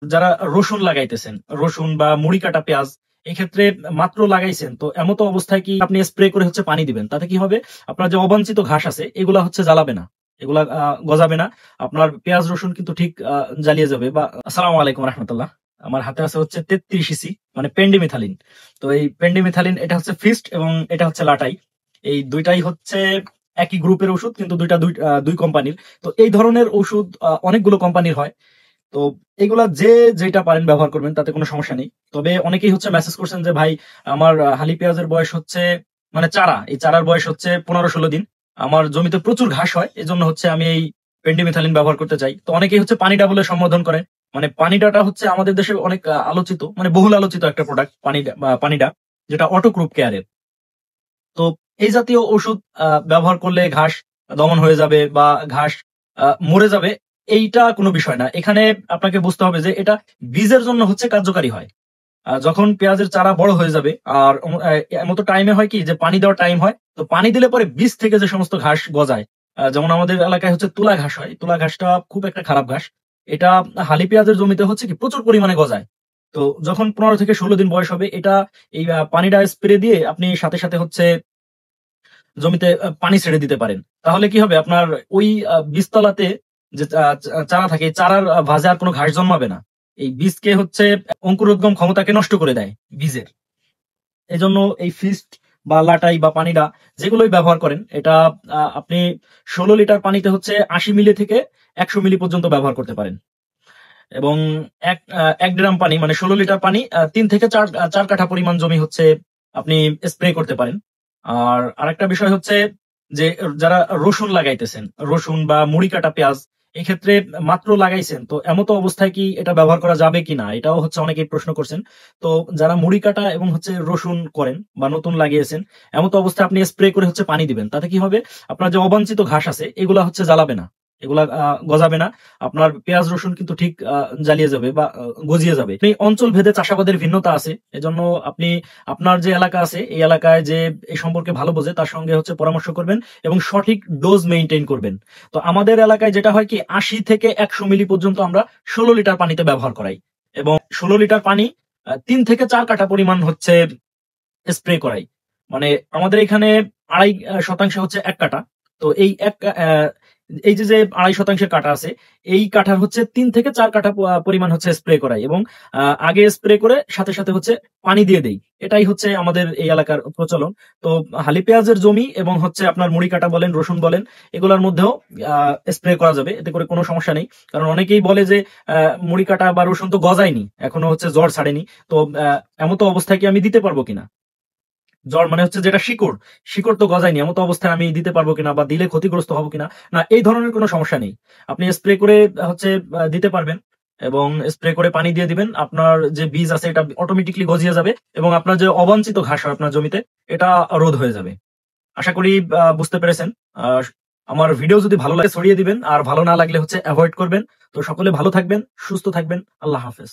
যারা রসুন লাগাইতেছেন, রসুন বা মুড়ি কাটা পেঁয়াজ এক্ষেত্রে মাত্র লাগাইছেন, তো এমতো অবস্থায় কি আপনি স্প্রে করে হচ্ছে পানি দিবেন? তাতে কি হবে? আপনার যে অবাঞ্ছিত ঘাস আছে এগুলা হচ্ছে জ্বালাবে না। এগুলা গজাবে না। আপনার পেঁয়াজ রসুন কিন্তু ঠিক জ্বালিয়ে যাবে। বা আসসালামু আলাইকুম রাহমাতুল্লাহ। আমার হাতে আছে হচ্ছে 33 ইসি মানে পেন্ডিমিথালিন। তো এই পেন্ডিমিথালিন এটা হচ্ছে ফিস্ট এবং এটা হচ্ছে লাটাই। এই দুইটাই হচ্ছে একই গ্রুপের ওষুধ, কিন্তু দুই কোম্পানির। তো এই ধরনের ওষুধ অনেকগুলো কোম্পানির হয়। তো এগুলা যে যেটা পারেন ব্যবহার করবেন, তাতে কোনো সমস্যা নেই। তবে অনেকেই হচ্ছে মেসেজ করছেন যে ভাই আমার হালি পেঁয়াজের বয়স হচ্ছে মানে চারা, এই চারার বয়স হচ্ছে 15-16 দিন। আমার জমিতে প্রচুর ঘাস হয়। এজন্য হচ্ছে আমি এই পেন্ডিমিথালিন ব্যবহার করতে চাই। তো অনেকেই হচ্ছে পানিডা বলে সম্বোধন করে। মানে পানিডাটা হচ্ছে আমাদের দেশে অনেক আলোচিত, মানে বহুল আলোচিত একটা প্রোডাক্ট পানিডা, যেটা অটোক্রুপ কেয়ারের। তো এই জাতীয় ওষুধ ব্যবহার করলে ঘাস দমন হয়ে যাবে বা ঘাস মরে যাবে, এইটা কোনো বিষয় না। এখানে আপনাকে বুঝতে হবে যে এটা বীজের জন্য হচ্ছে কার্যকারী হয়। যখন পেঁয়াজের চারা বড় হয়ে যাবে আর এমতো টাইমে হয় কি যে পানি দেওয়ার টাইম হয়, তো পানি দিলে পরে বীজ থেকে যে সমস্ত ঘাস গজায়, যেমন আমাদের এলাকায় হচ্ছে তুলা ঘাস হয়। তুলা ঘাসটা খুব একটা খারাপ ঘাস। এটা হালি পেঁয়াজের জমিতে হচ্ছে কি প্রচুর পরিমাণে গজায়। তো যখন 15 থেকে 16 দিন বয়স হবে, এটা এই পানিটা স্প্রে দিয়ে আপনি সাথে সাথে হচ্ছে জমিতে পানি ছেড়ে দিতে পারেন। তাহলে কি হবে? আপনার ওই বীজতলাতে যে চারা থাকে, এই চারার ভাঁজে আর কোনো ঘাস জন্মাবে না। এই বীজকে হচ্ছে অঙ্কুরোদ্গম ক্ষমতাকে নষ্ট করে দেয় বীজের। এজন্য এই ফিস্ট বা লাটাই বা পানিডা যেগুলোই ব্যবহার করেন, এটা আপনি 16 লিটার পানিতে হচ্ছে 80 মিলি থেকে 100 মিলি পর্যন্ত ব্যবহার করতে পারেন। এবং 1 ড্রাম পানি মানে 16 লিটার পানি 3 থেকে 4 কাঠা পরিমাণ জমি হচ্ছে আপনি স্প্রে করতে পারেন। আর আরেকটা বিষয় হচ্ছে যে যারা রসুন লাগাইতেছেন, রসুন বা মুড়ি কাটা পেঁয়াজ এক্ষেত্রে মাত্র লাগাইছেন, তো এমতো অবস্থায় কি এটা ব্যবহার করা যাবে কিনা, এটাও হচ্ছে অনেকেই প্রশ্ন করছেন। তো যারা মুড়ি কাটা এবং হচ্ছে রসুন করেন বা নতুন লাগিয়েছেন, এমতো অবস্থায় আপনি স্প্রে করে হচ্ছে পানি দিবেন। তাতে কি হবে? আপনার যে অবাঞ্ছিত ঘাস আছে এগুলা হচ্ছে জ্বালাবে না। এগুলা গজাবে না। আপনার পেঁয়াজ রসুন কিন্তু ঠিক জ্বালিয়ে যাবে বা গজিয়ে যাবে। এই অঞ্চল ভেদে চাষাবাদের ভিন্নতা আছে। এজন্য আপনি আপনার যে এলাকা আছে এই এলাকায় যে এই সম্পর্কে ভালো বোঝে তার সঙ্গে হচ্ছে পরামর্শ করবেন এবং সঠিক ডোজ মেইনটেইন করবেন। তো আমাদের এলাকায় যেটা হয় কি 80 থেকে 100 মিলি পর্যন্ত আমরা 16 লিটার পানিতে ব্যবহার করাই এবং 16 লিটার পানি 3 থেকে 4 কাঠা পরিমাণ হচ্ছে স্প্রে করাই। মানে আমাদের এখানে 2.5 শতাংশ হচ্ছে 1 কাঠা। তো এই যে 2.5 শতাংশের কাঠা আছে, এই কাঠার হচ্ছে 3 থেকে 4 কাঠা পরিমাণ হচ্ছে স্প্রে করাই এবং আগে স্প্রে করে সাথে সাথে হচ্ছে পানি দিয়ে দেই। এটাই হচ্ছে আমাদের এই এলাকার প্রচলন। তো হালি পেঁয়াজের জমি এবং হচ্ছে আপনার মুড়ি কাটা বলেন, রসুন বলেন, এগুলোর মধ্যেও স্প্রে করা যাবে। এতে করে কোনো সমস্যা নেই। কারণ অনেকেই বলে যে মুড়ি কাটা বা রসুন তো গজায়নি, এখনো হচ্ছে জ্বর ছাড়েনি। তো এমতো অবস্থায় কি আমি দিতে পারবো কিনা? জ্বর মানে হচ্ছে যেটা শিকড়, শিকড় তো গজায়নি। এমতো অবস্থায় আমি দিতে পারবো কিনা বা দিলে ক্ষতিগ্রস্ত হবো কিনা? না, এই ধরনের কোনো সমস্যা নেই। আপনি স্প্রে করে হচ্ছে দিতে পারবেন এবং স্প্রে করে পানি দিয়ে দিবেন। আপনার যে বীজ আছে এটা অটোমেটিক্যালি গজিয়ে যাবে এবং আপনার যে অবাঞ্ছিত ঘাস হয় আপনার জমিতে, এটা রোধ হয়ে যাবে। আশা করি বুঝতে পেরেছেন। আ আমার ভিডিও যদি ভালো লাগে ছড়িয়ে দিবেন আর ভালো না লাগলে হচ্ছে এভয়েড করবেন। তো সকলে ভালো থাকবেন, সুস্থ থাকবেন। আল্লাহ হাফেজ।